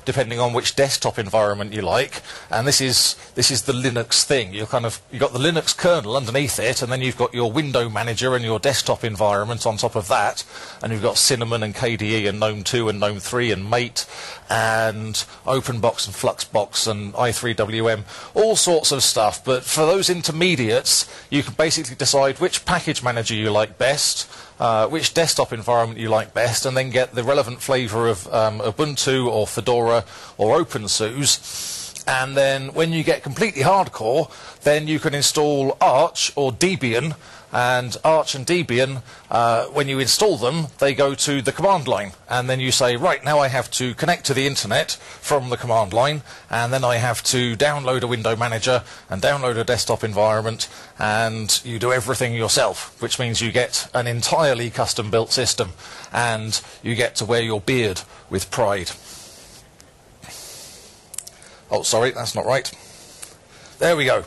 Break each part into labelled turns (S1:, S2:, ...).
S1: depending on which desktop environment you like. And this is the Linux thing. You've got the Linux kernel underneath it, and then you've got your window manager and your desktop environment on top of that, and you've got Cinnamon and KDE and GNOME 2 and GNOME 3 and Mate and OpenBox and Fluxbox and i3WM, all sorts of stuff. But for those intermediates, you can basically decide which package manager you like best, which desktop environment you like best, and then get the relevant flavour of Ubuntu or Fedora or OpenSUSE. And then when you get completely hardcore, then you can install Arch or Debian. And Arch and Debian, when you install them, they go to the command line. And then you say, right, now I have to connect to the internet from the command line, and then I have to download a window manager and download a desktop environment, and you do everything yourself, which means you get an entirely custom-built system, and you get to wear your beard with pride. Oh, sorry, that's not right. There we go.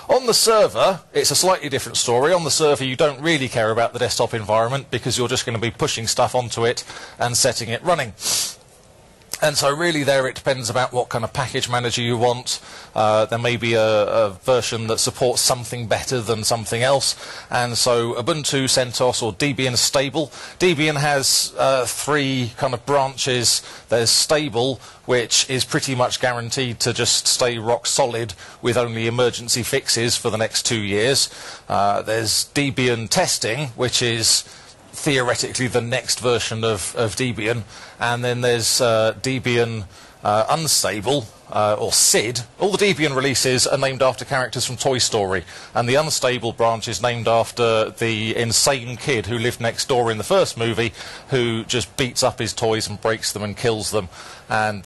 S1: On the server, it's a slightly different story. On the server, you don't really care about the desktop environment because you're just going to be pushing stuff onto it and setting it running. And so really there it depends about what kind of package manager you want. There may be a version that supports something better than something else. And so Ubuntu, CentOS or Debian Stable. Debian has 3 kind of branches. There's Stable, which is pretty much guaranteed to just stay rock solid with only emergency fixes for the next 2 years. There's Debian Testing, which is theoretically the next version of Debian, and then there's Debian Unstable, or SID. All the Debian releases are named after characters from Toy Story, and the Unstable branch is named after the insane kid who lived next door in the first movie, who just beats up his toys and breaks them and kills them. And